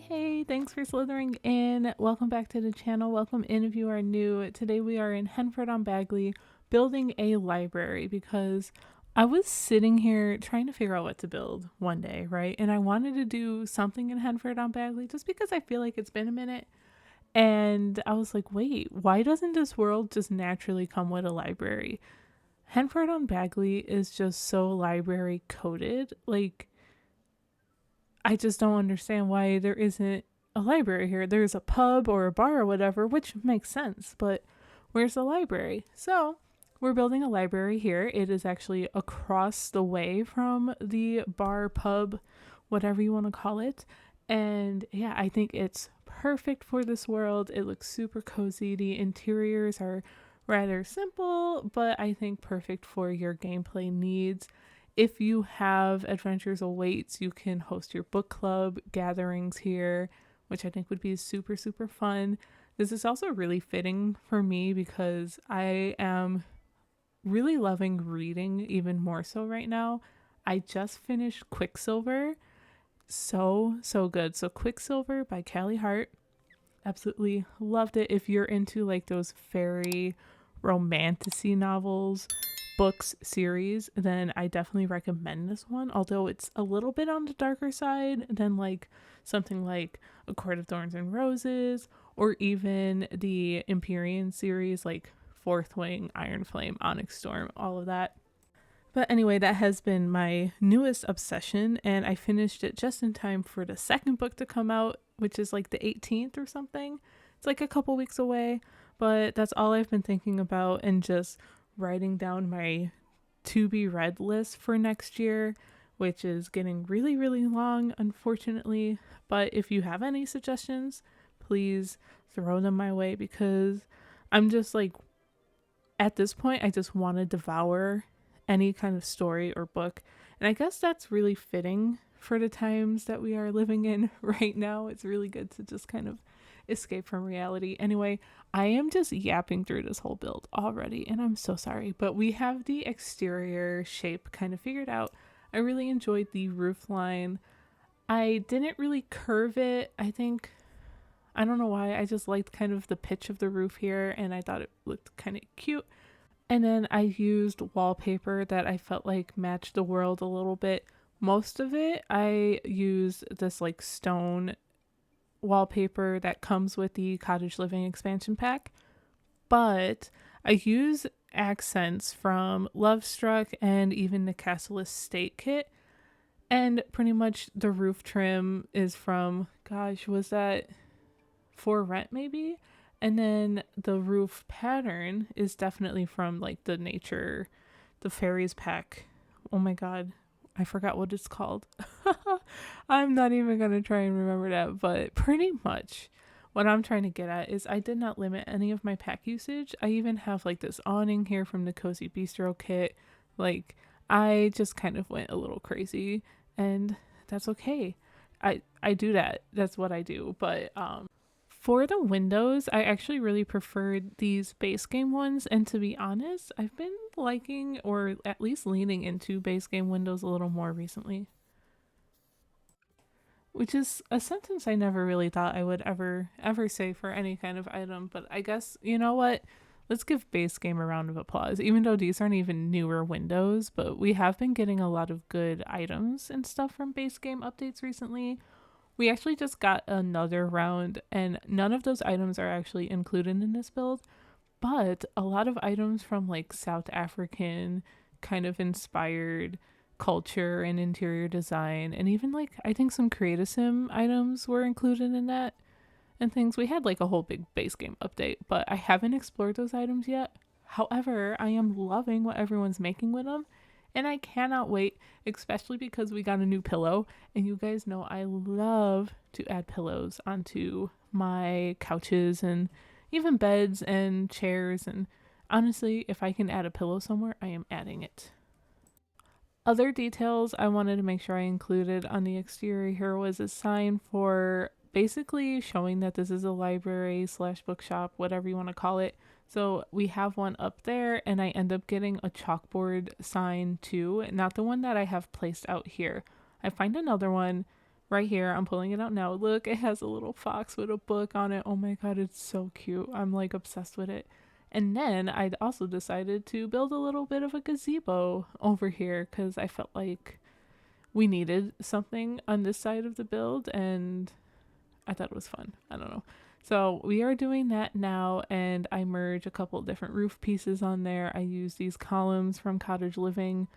Hey, thanks for slithering in. Welcome back to the channel. Welcome in if you are new. Today we are in Henford-on-Bagley building a library because I was sitting here trying to figure out what to build one day, right? And I wanted to do something in Henford-on-Bagley just because I feel like it's been a minute. And I was like, wait, why doesn't this world just naturally come with a library? Henford-on-Bagley is just so library coded. Like, I just don't understand why there isn't a library here. There's a pub or a bar or whatever, which makes sense, but where's the library? So we're building a library here. It is actually across the way from the bar, pub, whatever you want to call it. And yeah, I think it's perfect for this world. It looks super cozy. The interiors are rather simple, but I think perfect for your gameplay needs. If you have Adventures Awaits, you can host your book club gatherings here, which I think would be super, super fun. This is also really fitting for me because I am really loving reading even more so right now. I just finished Quicksilver. So good. So Quicksilver by Callie Hart. Absolutely loved it. If you're into like those fairy romantasy novels, books series, then I definitely recommend this one, although it's a little bit on the darker side than like something like A Court of Thorns and Roses or even the Empyrean series like Fourth Wing, Iron Flame, Onyx Storm, all of that. But anyway, that has been my newest obsession, and I finished it just in time for the second book to come out, which is like the 18th or something. It's like a couple weeks away, but that's all I've been thinking about and just writing down my to be read list for next year, which is getting really, really long, unfortunately. But if you have any suggestions, please throw them my way because I'm just like, at this point, I just want to devour any kind of story or book. And I guess that's really fitting for the times that we are living in right now. It's really good to just kind of escape from reality. Anyway, I am just yapping through this whole build already, and I'm so sorry, but we have the exterior shape kind of figured out. I really enjoyed the roof line. I didn't really curve it. I don't know why. I just liked kind of the pitch of the roof here, and I thought it looked kind of cute. And then I used wallpaper that I felt like matched the world a little bit. Most of it, I used this like stone wallpaper that comes with the Cottage Living expansion pack. But I use accents from Lovestruck and even the Castle Estate kit. And pretty much the roof trim is from, gosh, was that For Rent maybe? And then the roof pattern is definitely from like the fairies pack. Oh my god, I forgot what it's called. I'm not even going to try and remember that, but pretty much what I'm trying to get at is I did not limit any of my pack usage. I even have like this awning here from the Cozy Bistro kit. Like, I just kind of went a little crazy, and that's okay. I do that. That's what I do. But for the windows, I actually really preferred these base game ones, and to be honest, I've been liking or at least leaning into base game windows a little more recently. Which is a sentence I never really thought I would ever say for any kind of item, but I guess you know what? Let's give base game a round of applause. Even though these aren't even newer windows, but we have been getting a lot of good items and stuff from base game updates recently. We actually just got another round, and none of those items are actually included in this build, but a lot of items from like South African kind of inspired culture and interior design, and even like I think some creative sim items were included in that and things. We had like a whole big base game update, but I haven't explored those items yet. However, I am loving what everyone's making with them, and I cannot wait, especially because we got a new pillow. And you guys know I love to add pillows onto my couches and even beds and chairs. And honestly, if I can add a pillow somewhere, I am adding it. Other details I wanted to make sure I included on the exterior here was a sign for basically showing that this is a library slash bookshop, whatever you want to call it. So we have one up there, and I end up getting a chalkboard sign too, not the one that I have placed out here. I find another one right here. I'm pulling it out now. Look, it has a little fox with a book on it. Oh my god, it's so cute. I'm like obsessed with it. And then I'd also decided to build a little bit of a gazebo over here because I felt like we needed something on this side of the build, and I thought it was fun. I don't know. So we are doing that now, and I merge a couple different roof pieces on there. I use these columns from Cottage Living,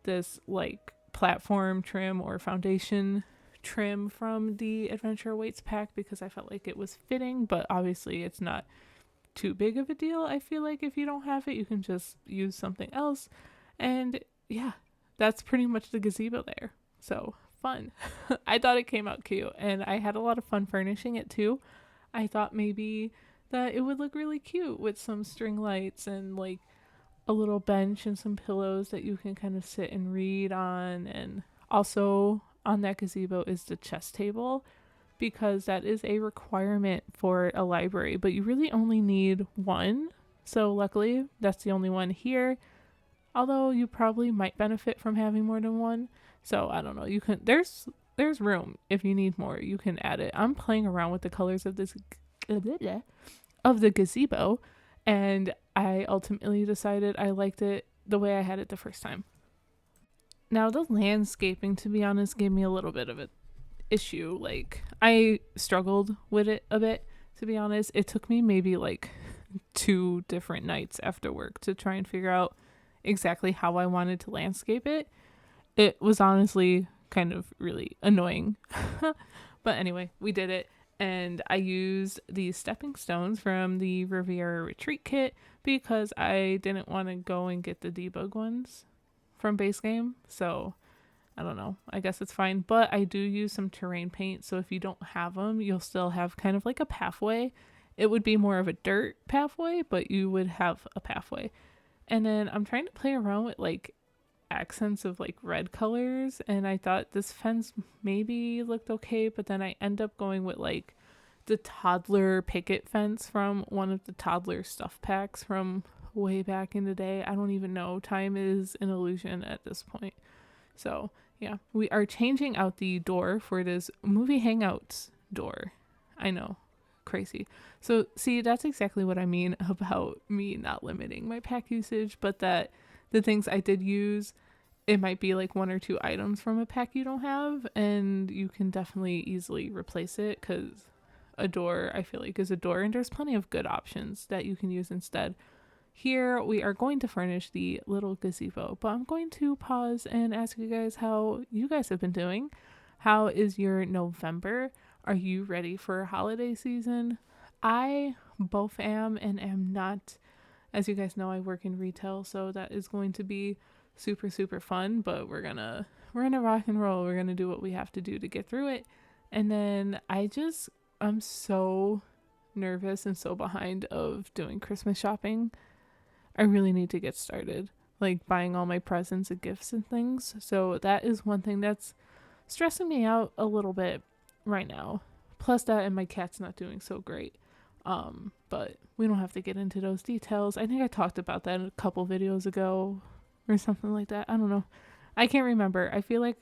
this like platform trim or foundation trim from the Adventure Awaits pack because I felt like it was fitting, but obviously it's not too big of a deal. I feel like if you don't have it, you can just use something else. And yeah, that's pretty much the gazebo there. So fun. I thought it came out cute, and I had a lot of fun furnishing it too. I thought maybe that it would look really cute with some string lights and like a little bench and some pillows that you can kind of sit and read on. And also on that gazebo is the chess table because that is a requirement for a library, but you really only need one. So luckily, that's the only one here. Although you probably might benefit from having more than one. So I don't know. You can there's room if you need more. You can add it. I'm playing around with the colors of this of the gazebo, and I ultimately decided I liked it the way I had it the first time. Now the landscaping, to be honest, gave me a little bit of an issue. Like I struggled with it a bit, to be honest. It took me maybe like 2 different nights after work to try and figure out exactly how I wanted to landscape it. It was honestly kind of really annoying. But anyway, we did it. And I used these stepping stones from the Riviera Retreat kit because I didn't want to go and get the debug ones from base game. So I don't know. I guess it's fine. But I do use some terrain paint. So if you don't have them, you'll still have kind of like a pathway. It would be more of a dirt pathway, but you would have a pathway. And then I'm trying to play around with like accents of like red colors, and I thought this fence maybe looked okay, but then I end up going with like the toddler picket fence from one of the toddler stuff packs from way back in the day. I don't even know. Time is an illusion at this point. So yeah, we are changing out the door for this movie hangouts door. I know, crazy. So see, that's exactly what I mean about me not limiting my pack usage, but that the things I did use, it might be like 1 or 2 items from a pack you don't have, and you can definitely easily replace it because a door, I feel like, is a door, and there's plenty of good options that you can use instead. Here we are going to furnish the little gazebo, but I'm going to pause and ask you guys how you guys have been doing. How is your November? Are you ready for holiday season? I both am and am not. As you guys know, I work in retail, so that is going to be super, super fun, but we're gonna rock and roll. We're gonna do what we have to do to get through it. And then I'm so nervous and so behind of doing Christmas shopping. I really need to get started, like buying all my presents and gifts and things. So that is one thing that's stressing me out a little bit right now. Plus that, and my cat's not doing so great. But we don't have to get into those details. I think I talked about that a couple videos ago or something like that. I don't know. I can't remember. I feel like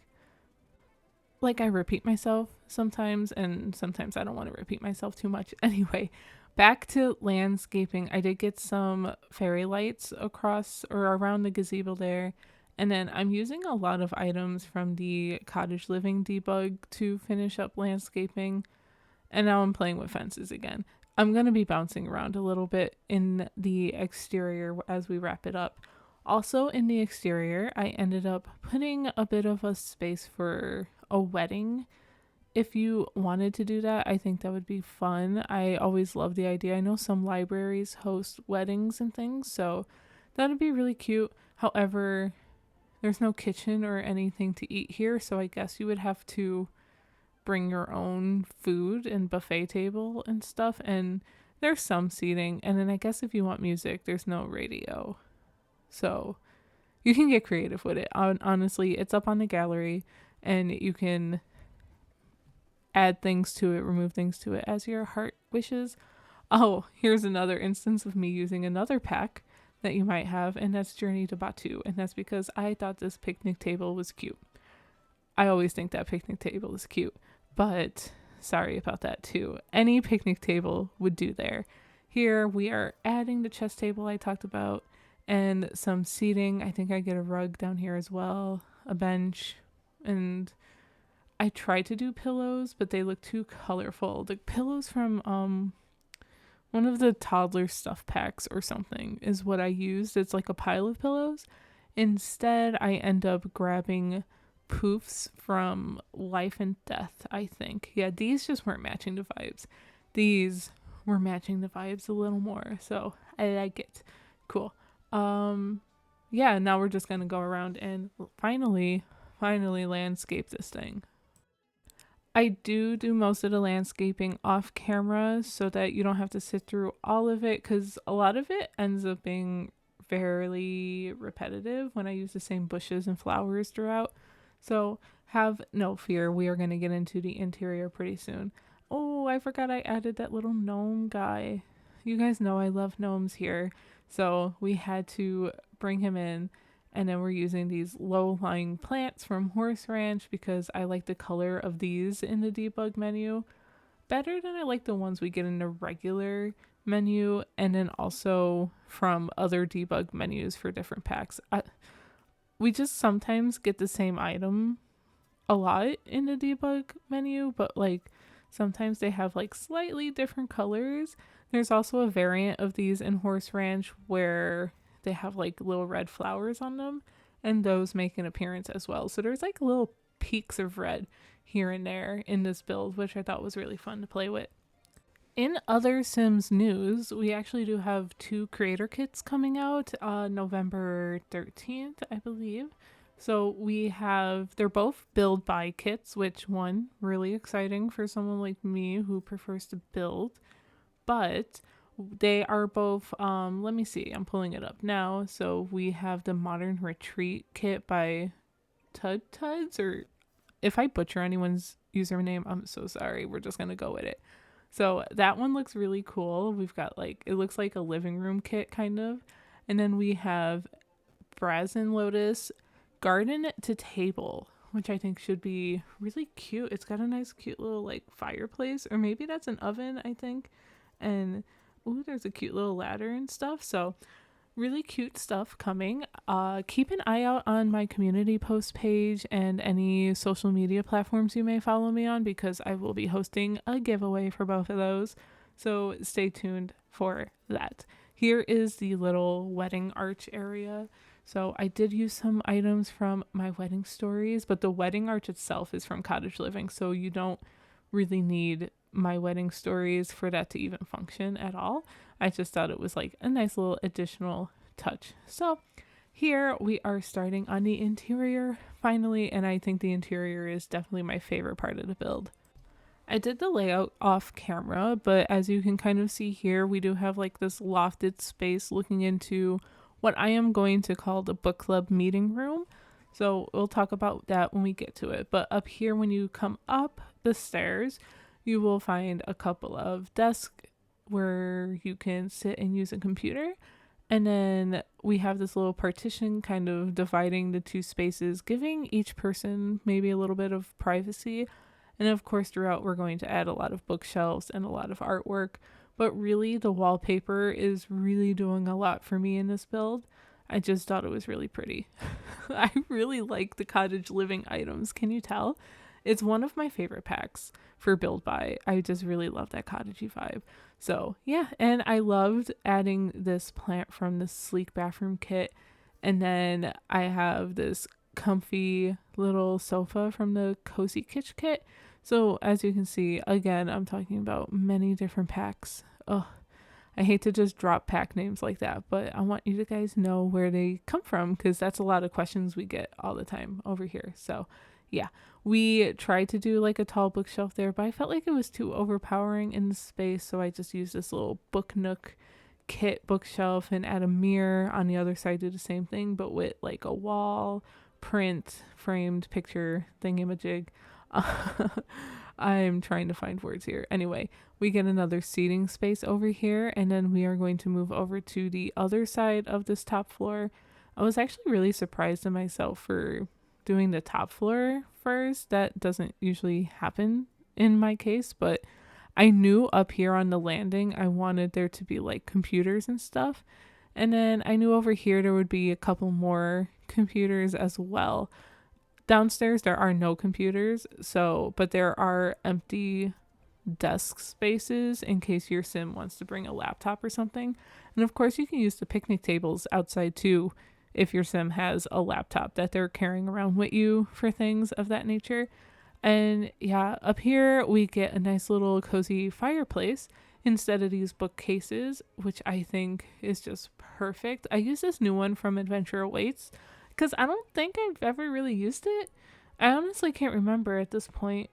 I repeat myself sometimes, and sometimes I don't want to repeat myself too much. Anyway, back to landscaping. I did get some fairy lights across or around the gazebo there. And then I'm using a lot of items from the Cottage Living debug to finish up landscaping. And now I'm playing with fences again. I'm going to be bouncing around a little bit in the exterior as we wrap it up. Also in the exterior, I ended up putting a bit of a space for a wedding. If you wanted to do that, I think that would be fun. I always love the idea. I know some libraries host weddings and things, so that would be really cute. However, there's no kitchen or anything to eat here, so I guess you would have to bring your own food and buffet table and stuff, and there's some seating, and then I guess if you want music, there's no radio. So you can get creative with it. Honestly, it's up on the gallery, and you can add things to it, remove things to it as your heart wishes. Oh, here's another instance of me using another pack that you might have, and that's Journey to Batu, and that's because I thought this picnic table was cute. I always think that picnic table is cute, but sorry about that too. Any picnic table would do there. Here we are adding the chess table I talked about and some seating. I think I get a rug down here as well, a bench, and I tried to do pillows, but they look too colorful. The pillows from one of the toddler stuff packs or something is what I used. It's like a pile of pillows. Instead, I end up grabbing poofs from Life and Death, I think. Yeah, these just weren't matching the vibes. These were matching the vibes a little more, so I like it. Cool. Yeah, now we're just gonna go around and finally landscape this thing. I do most of the landscaping off camera so that you don't have to sit through all of it, because a lot of it ends up being fairly repetitive when I use the same bushes and flowers throughout. So have no fear, we are going to get into the interior pretty soon. Oh, I forgot I added that little gnome guy. You guys know I love gnomes here, so we had to bring him in. And then we're using these low-lying plants from Horse Ranch because I like the color of these in the debug menu better than I like the ones we get in the regular menu, and then also from other debug menus for different packs. We just sometimes get the same item a lot in the debug menu, but like sometimes they have like slightly different colors. There's also a variant of these in Horse Ranch where they have like little red flowers on them, and those make an appearance as well. So there's like little peaks of red here and there in this build, which I thought was really fun to play with. In other Sims news, we actually do have 2 creator kits coming out November 13th, I believe. So they're both build by kits, which one, really exciting for someone like me who prefers to build. But they are both, let me see, I'm pulling it up now. So we have the Modern Retreat kit by Tuds, or if I butcher anyone's username, I'm so sorry. We're just going to go with it. So that one looks really cool. We've got it looks like a living room kit kind of. And then we have Brazen Lotus Garden to Table, which I think should be really cute. It's got a nice cute little fireplace, or maybe that's an oven, I think. And ooh, there's a cute little ladder and stuff. So really cute stuff coming. Keep an eye out on my community post page and any social media platforms you may follow me on, because I will be hosting a giveaway for both of those. So stay tuned for that. Here is the little wedding arch area. So I did use some items from my wedding stories, but the wedding arch itself is from Cottage Living. So you don't really need my wedding stories for that to even function at all. I just thought it was like a nice little additional touch. So here we are starting on the interior finally, and I think the interior is definitely my favorite part of the build. I did the layout off camera, but as you can kind of see here, we do have this lofted space looking into what I am going to call the book club meeting room. So we'll talk about that when we get to it. But up here, when you come up the stairs, you will find a couple of desks where you can sit and use a computer. And then we have this little partition kind of dividing the 2 spaces, giving each person maybe a little bit of privacy. And of course, throughout, we're going to add a lot of bookshelves and a lot of artwork. But really, the wallpaper is really doing a lot for me in this build. I just thought it was really pretty. I really like the cottage living items. Can you tell? It's one of my favorite packs for build by. I just really love that cottagey vibe. So yeah, and I loved adding this plant from the sleek bathroom kit. And then I have this comfy little sofa from the cozy kitsch kit. So as you can see, again, I'm talking about many different packs. Oh, I hate to just drop pack names like that, but I want you to guys know where they come from, because that's a lot of questions we get all the time over here. So yeah, we tried to do a tall bookshelf there, but I felt like it was too overpowering in the space. So I just used this little book nook kit bookshelf and add a mirror on the other side, do the same thing, but with a wall print framed picture thingamajig. I'm trying to find words here. Anyway, we get another seating space over here, and then we are going to move over to the other side of this top floor. I was actually really surprised in myself for doing the top floor first. That doesn't usually happen in my case, but I knew up here on the landing I wanted there to be like computers and stuff. And then I knew over here there would be a couple more computers as well. Downstairs there are no computers, but there are empty desk spaces in case your sim wants to bring a laptop or something. And of course you can use the picnic tables outside too if your sim has a laptop that they're carrying around with you for things of that nature. And yeah, up here we get a nice little cozy fireplace instead of these bookcases, which I think is just perfect. I use this new one from Adventure Awaits because I don't think I've ever really used it. I honestly can't remember at this point.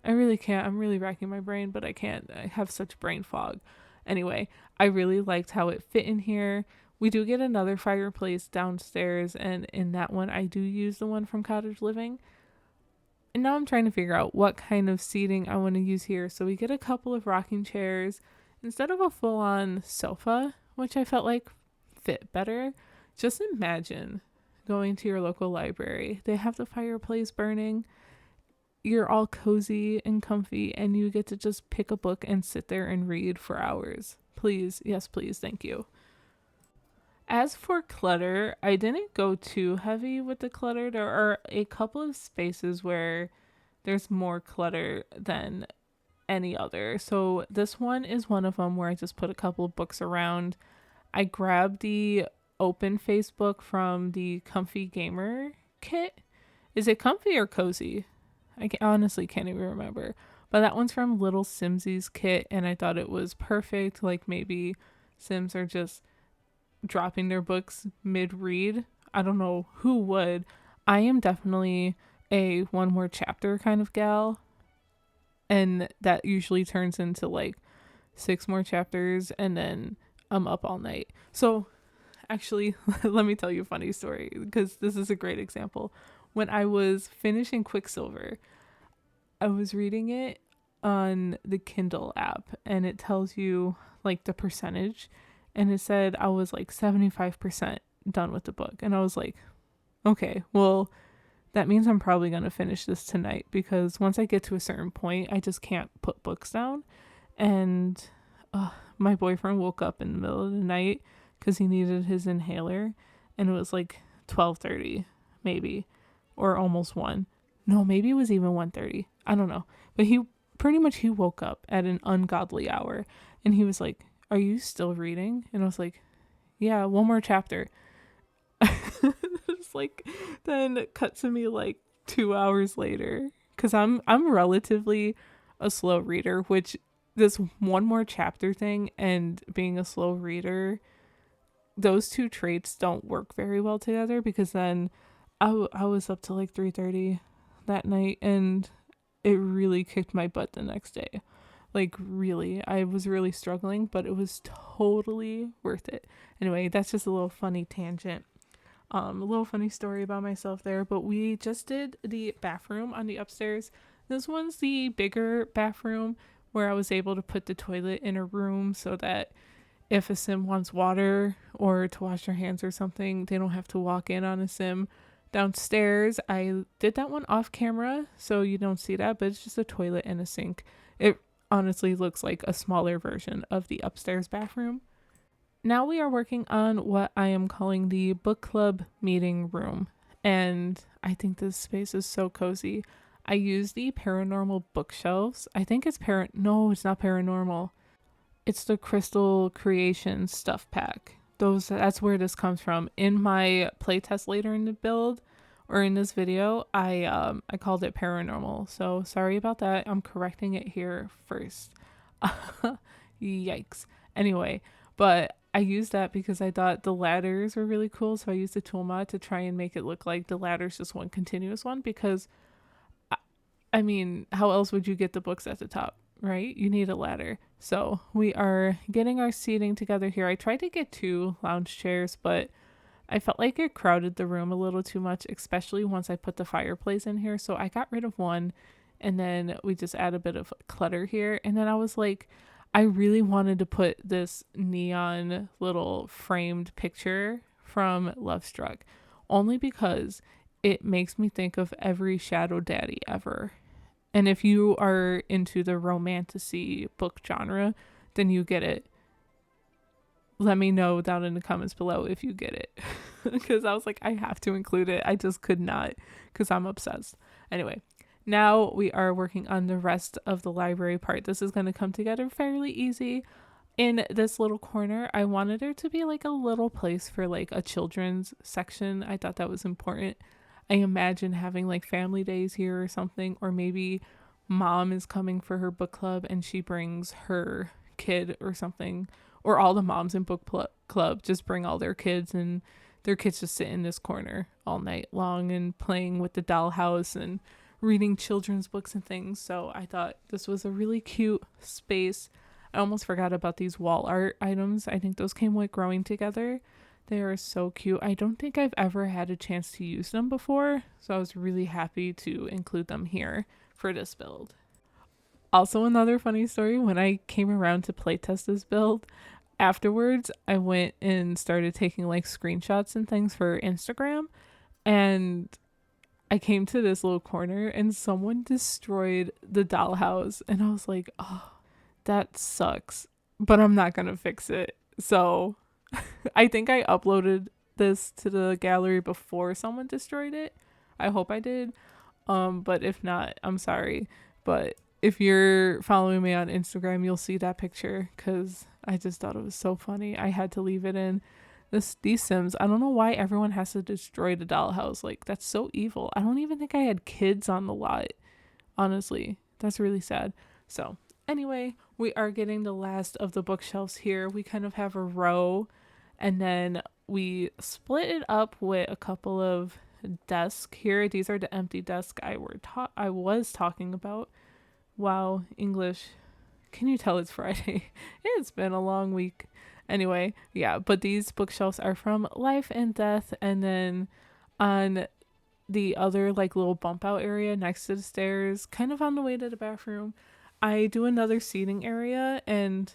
I really can't. I'm really racking my brain, but I can't. I have such brain fog. Anyway, I really liked how it fit in here. We do get another fireplace downstairs, and in that one, I do use the one from Cottage Living. And now I'm trying to figure out what kind of seating I want to use here. So we get a couple of rocking chairs instead of a full-on sofa, which I felt like fit better. Just imagine going to your local library. They have the fireplace burning. You're all cozy and comfy, and you get to just pick a book and sit there and read for hours. Please, yes, please, thank you. As for clutter, I didn't go too heavy with the clutter. There are a couple of spaces where there's more clutter than any other. So this one is one of them where I just put a couple of books around. I grabbed the open face book from the Comfy Gamer kit. Is it comfy or cozy? Honestly can't even remember. But that one's from Little Simsy's kit, and I thought it was perfect. Like maybe Sims are just dropping their books mid-read. I don't know who would. I am definitely a one more chapter kind of gal, and that usually turns into like 6 more chapters, and then I'm up all night. So actually, let me tell you a funny story, because this is a great example. When I was finishing Quicksilver, I was reading it on the Kindle app, and it tells you like the percentage, and it said I was like 75% done with the book. And I was like, okay, well, that means I'm probably going to finish this tonight, because once I get to a certain point, I just can't put books down. And my boyfriend woke up in the middle of the night because he needed his inhaler, and it was like 12:30 maybe, or almost 1. No, maybe it was even 1:30. I don't know. But he woke up at an ungodly hour, and he was like, "Are you still reading?" And I was like, "Yeah, one more chapter." It's like, then cut to me like 2 hours later, because I'm relatively a slow reader, which this one more chapter thing and being a slow reader, those two traits don't work very well together, because then I was up to like 3:30 that night, and it really kicked my butt the next day. Like, really, I was really struggling, but it was totally worth it. Anyway, that's just a little funny tangent. A little funny story about myself there, but we just did the bathroom on the upstairs. This one's the bigger bathroom where I was able to put the toilet in a room so that if a sim wants water or to wash their hands or something, they don't have to walk in on a sim. Downstairs, I did that one off camera, so you don't see that, but it's just a toilet and a sink. It honestly looks like a smaller version of the upstairs bathroom. Now we are working on what I am calling the book club meeting room, and I think this space is so cozy. I use the paranormal bookshelves. I think it's no, it's not paranormal. It's the Crystal Creation stuff pack. That's where this comes from. In my playtest later in the build, or in this video, I called it paranormal. So sorry about that. I'm correcting it here first. Yikes. Anyway, but I used that because I thought the ladders were really cool. So I used the tool mod to try and make it look like the ladder's just one continuous one, because I mean, how else would you get the books at the top, right? You need a ladder. So we are getting our seating together here. I tried to get 2 lounge chairs, but I felt like it crowded the room a little too much, especially once I put the fireplace in here. So I got rid of one, and then we just add a bit of clutter here. And then I was like, I really wanted to put this neon little framed picture from Love Struck, only because it makes me think of every shadow daddy ever. And if you are into the romantasy book genre, then you get it. Let me know down in the comments below if you get it. Because I was like, I have to include it. I just could not because I'm obsessed. Anyway, now we are working on the rest of the library part. This is going to come together fairly easy. In this little corner, I wanted there to be like a little place for like a children's section. I thought that was important. I imagine having like family days here or something, or maybe mom is coming for her book club and she brings her kid or something, or all the moms in book club just bring all their kids, and their kids just sit in this corner all night long and playing with the dollhouse and reading children's books and things. So I thought this was a really cute space. I almost forgot about these wall art items. I think those came with growing together. They are so cute. I don't think I've ever had a chance to use them before, so I was really happy to include them here for this build. Also, another funny story, when I came around to playtest this build, afterwards I went and started taking like screenshots and things for Instagram, and I came to this little corner and someone destroyed the dollhouse, and I was like, oh, that sucks, but I'm not gonna fix it. So I think I uploaded this to the gallery before someone destroyed it. I hope I did. But if not, I'm sorry. But if you're following me on Instagram, you'll see that picture because I just thought it was so funny. I had to leave it in. These Sims, I don't know why everyone has to destroy the dollhouse. Like, that's so evil. I don't even think I had kids on the lot. Honestly, that's really sad. So anyway, we are getting the last of the bookshelves here. We kind of have a row, and then we split it up with a couple of desks here. These are the empty desks I was talking about. Wow, English. Can you tell it's Friday? It's been a long week. Anyway, yeah, but these bookshelves are from Life and Death, and then on the other like little bump out area next to the stairs, kind of on the way to the bathroom, I do another seating area, and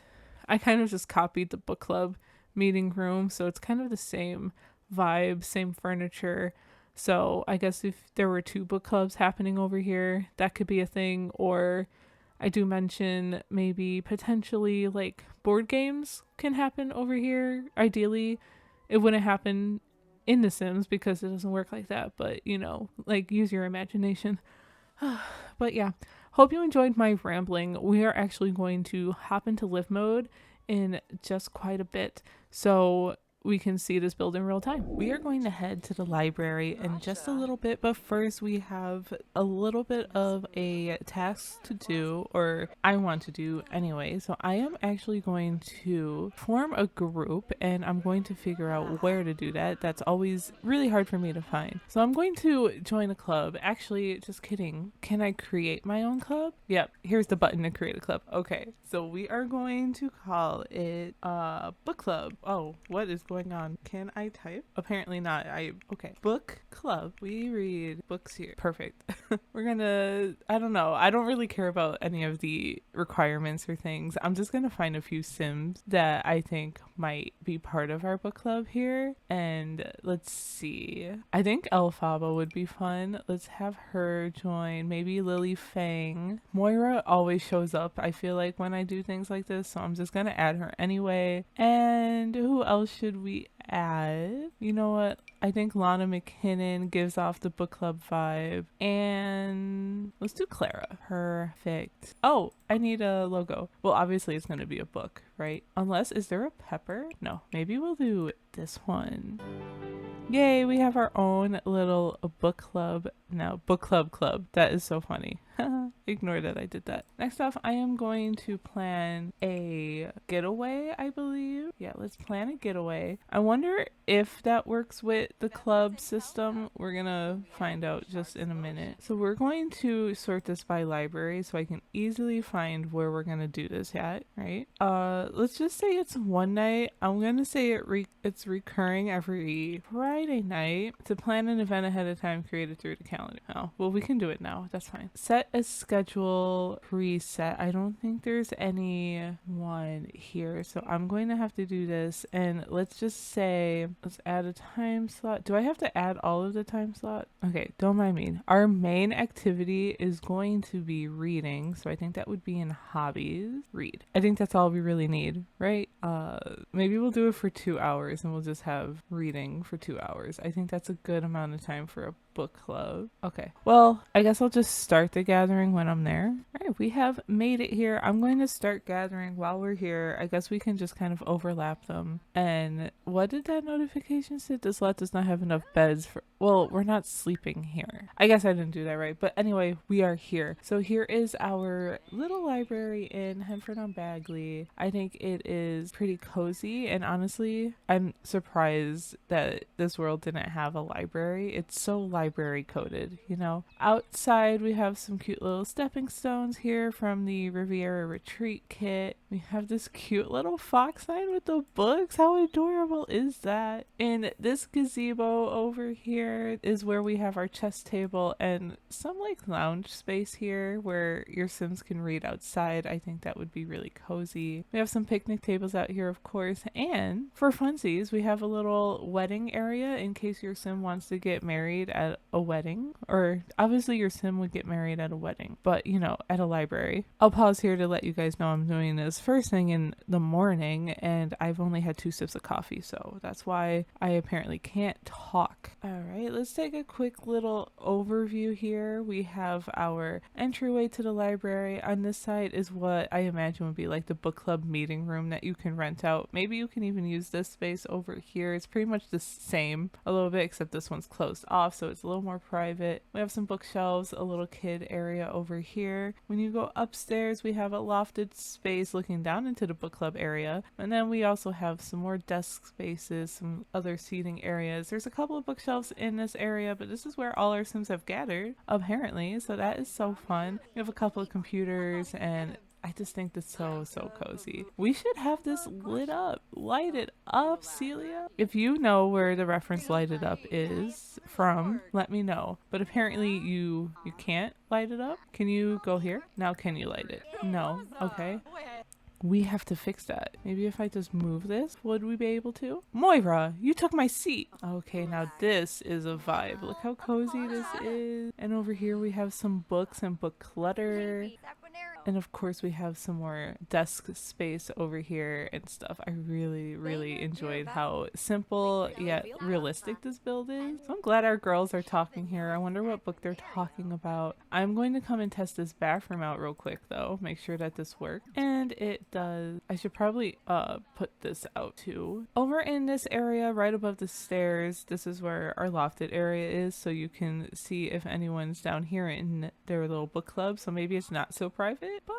I kind of just copied the book club meeting room, so it's kind of the same vibe, same furniture. So I guess if there were two book clubs happening over here, that could be a thing. Or I do mention maybe potentially like board games can happen over here. Ideally, it wouldn't happen in The Sims because it doesn't work like that, but you know, like use your imagination. But yeah, hope you enjoyed my rambling. We are actually going to hop into live mode in just quite a bit, so we can see this build in real time. We are going to head to the library in just a little bit, but first we have a little bit of a task to do, or I want to do anyway. So I am actually going to form a group, and I'm going to figure out where to do that. That's always really hard for me to find. So I'm going to join a club. Actually, just kidding. Can I create my own club? Yep, here's the button to create a club. Okay, so we are going to call it book club. Oh, what is going on? Can I type? Apparently not. Okay. Book club. We read books here. Perfect. We're gonna, I don't know. I don't really care about any of the requirements or things. I'm just gonna find a few Sims that I think might be part of our book club here. And let's see. I think Elphaba would be fun. Let's have her join. Maybe Lily Fang. Moira always shows up, I feel like, when I do things like this, so I'm just gonna add her anyway. And who else should we add? You know what? I think Lana McKinnon gives off the book club vibe. And let's do Clara. Perfect. Oh, I need a logo. Well, obviously it's going to be a book, right? Unless, is there a pepper? No, maybe we'll do this one. Yay, we have our own little book club now. Book club. That is so funny. Ignore that I did that. Next off, I am going to plan a getaway, I believe. Yeah, let's plan a getaway. I wonder if that works with the club system. We're gonna find out just in a minute. So we're going to sort this by library so I can easily find where we're gonna do this at, right? Let's just say it's one night. I'm gonna say it's recurring every Friday night. To plan an event ahead of time created through the calendar. Oh, well, we can do it now. That's fine. Set a schedule preset. I don't think there's any one here, so I'm going to have to do this. And let's just say, let's add a time slot. Do I have to add all of the time slot? Okay, don't mind me. Our main activity is going to be reading, so I think that would be in hobbies. Read. I think that's all we really need, right? Maybe we'll do it for 2 hours and we'll just have reading for 2 hours. I think that's a good amount of time for a book club. Okay, well, I guess I'll just start the gathering when I'm there. All right, we have made it here. I'm going to start gathering while we're here. I guess we can just kind of overlap them. And what did that notification say? This lot does not have enough beds for, well, we're not sleeping here. I guess I didn't do that right, but anyway, we are here. So here is our little library in Henford-on-Bagley. I think it is pretty cozy, and honestly, I'm surprised that this world didn't have a library. It's so library coded, you know. Outside we have some cute little stepping stones here from the Riviera Retreat kit. We have this cute little fox sign with the books. How adorable is that? And this gazebo over here is where we have our chess table and some like lounge space here where your Sims can read outside. I think that would be really cozy. We have some picnic tables out here, of course, and for funsies we have a little wedding area in case your Sim wants to get married at a wedding, or obviously your Sim would get married at a wedding, but you know, at a library. I'll pause here to let you guys know I'm doing this first thing in the morning and I've only had 2 sips of coffee, so that's why I apparently can't talk. All right, let's take a quick little overview here. We have our entryway to the library. On this side is what I imagine would be like the book club meeting room that you can rent out. Maybe you can even use this space over here. It's pretty much the same a little bit, except this one's closed off, so it's a little more private. We have some bookshelves, a little kid area over here. When you go upstairs, we have a lofted space looking down into the book club area, and then we also have some more desk spaces, some other seating areas. There's a couple of bookshelves in this area, but this is where all our Sims have gathered, apparently, so that is so fun. We have a couple of computers, and I just think this so cozy. We should have this lit up. Light it up, Celia. If you know where the reference light it up is from, let me know. But apparently you can't light it up. Can you go here? Now can you light it? No. Okay. We have to fix that. Maybe if I just move this, would we be able to? Moira, you took my seat. Okay, now this is a vibe. Look how cozy this is. And over here we have some books and book clutter. And of course we have some more desk space over here and stuff. I really enjoyed how simple yet realistic this build is. So I'm glad our girls are talking here. I wonder what book they're talking about. I'm going to come and test this bathroom out real quick though. Make sure that this works. And it does. I should probably put this out too. Over in this area right above the stairs, this is where our lofted area is, so you can see if anyone's down here in their little book club. So maybe it's not so private, but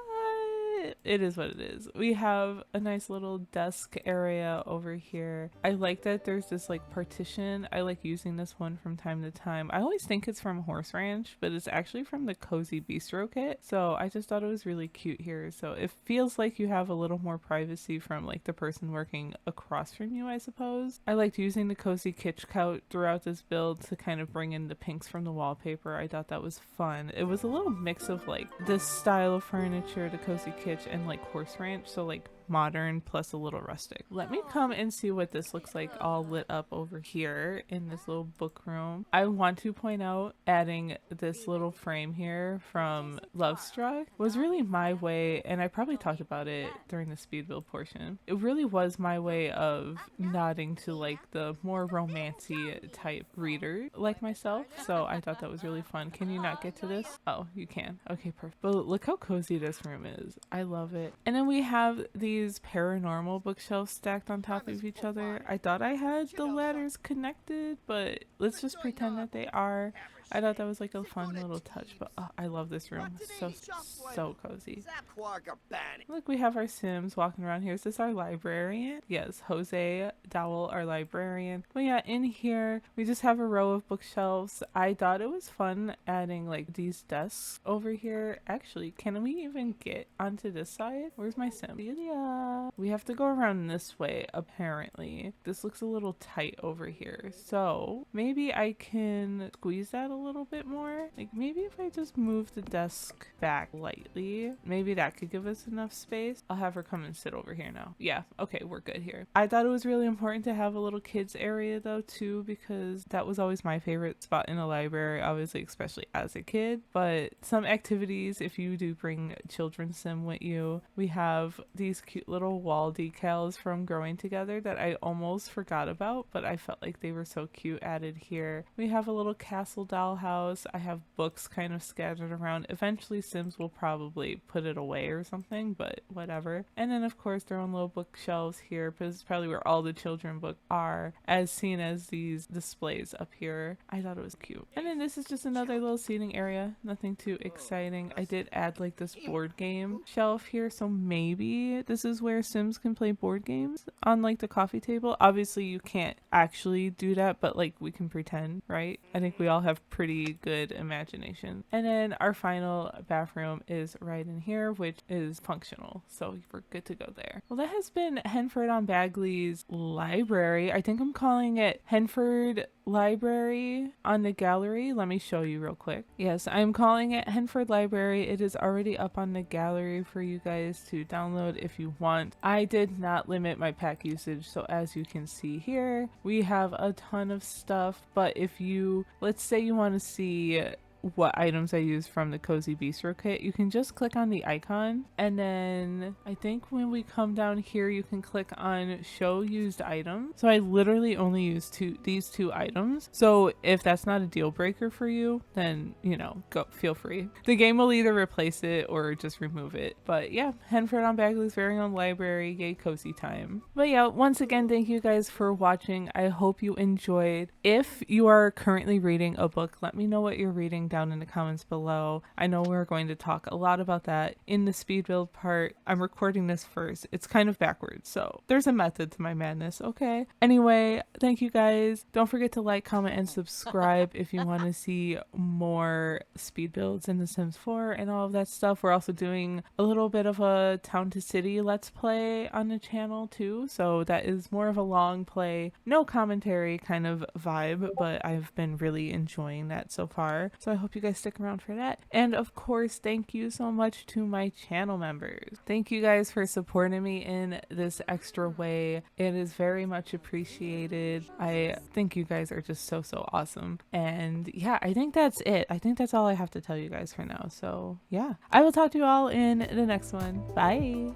it is what it is. We have a nice little desk area over here. I like that there's this like partition. I like using this one from time to time. I always think it's from Horse Ranch, but it's actually from the Cozy Bistro kit. So I just thought it was really cute here. So it feels like you have a little more privacy from like the person working across from you, I suppose. I liked using the Cozy Kitsch couch throughout this build to kind of bring in the pinks from the wallpaper. I thought that was fun. It was a little mix of like this style of furniture, the Cozy Kitsch, and like Horse Ranch, so like modern plus a little rustic. Let me come and see what this looks like all lit up over here in this little book room. I want to point out adding this little frame here from Lovestruck was really my way, and I probably talked about it during the speed build portion. It really was my way of nodding to like the more romancy type reader like myself, so I thought that was really fun. Can you not get to this? Oh, you can. Okay, perfect. But look how cozy this room is. I love it. And then we have these paranormal bookshelves stacked on top of each other. I thought I had the ladders connected, but let's just pretend that they are. I thought that was like a fun little touch, but oh, I love this room. So cozy. Look, we have our Sims walking around here. Is this our librarian? Yes, Jose Dowell, our librarian. But yeah, in here, we just have a row of bookshelves. I thought it was fun adding like these desks over here. Actually, can we even get onto this side? Where's my Sim? Celia. We have to go around this way, apparently. This looks a little tight over here. So maybe I can squeeze that a little bit more. Like maybe if I just move the desk back lightly, maybe that could give us enough space. I'll have her come and sit over here now. Yeah, okay, we're good here. I thought it was really important to have a little kids area though too, because that was always my favorite spot in a library, obviously, especially as a kid. But some activities, if you do bring children's sim with you, we have these cute little wall decals from Growing Together that I almost forgot about, but I felt like they were so cute added here. We have a little castle dollhouse. I have books kind of scattered around. Eventually Sims will probably put it away or something, but whatever. And then of course their own little bookshelves here, but this is probably where all the children books are, as seen as these displays up here. I thought it was cute. And then this is just another little seating area, nothing too exciting. I did add like this board game shelf here, so maybe this is where Sims can play board games on like the coffee table. Obviously you can't actually do that, but like we can pretend, right? I think we all have pretty good imagination. And then our final bathroom is right in here, which is functional, so we're good to go there. Well, that has been Henford-on-Bagley's library. I think I'm calling it Henford Library on the gallery. Let me show you real quick. Yes, I'm calling it Henford Library. It is already up on the gallery for you guys to download if you want. I did not limit my pack usage, so as you can see here, we have a ton of stuff. But if you, let's say you want to see what items I use from the Cozy Bistro kit, you can just click on the icon, and then I think when we come down here you can click on show used items. So I literally only use these two items, so if that's not a deal breaker for you, then you know, go, feel free. The game will either replace it or just remove it. But yeah, Henford-on-Bagley's very own library. Yay, cozy time. But yeah, once again, thank you guys for watching. I hope you enjoyed. If you are currently reading a book, let me know what you're reading down in the comments below. I know we're going to talk a lot about that in the speed build part. I'm recording this first. It's kind of backwards, so there's a method to my madness, okay? Anyway, thank you guys. Don't forget to like, comment, and subscribe if you want to see more speed builds in The Sims 4 and all of that stuff. We're also doing a little bit of a town to city let's play on the channel too, so that is more of a long play, no commentary kind of vibe, but I've been really enjoying that so far. So I hope you guys stick around for that. And of course, thank you so much to my channel members. Thank you guys for supporting me in this extra way. It is very much appreciated. I think you guys are just so awesome. And yeah, I think that's it. I think that's all I have to tell you guys for now. So yeah, I will talk to you all in the next one. Bye.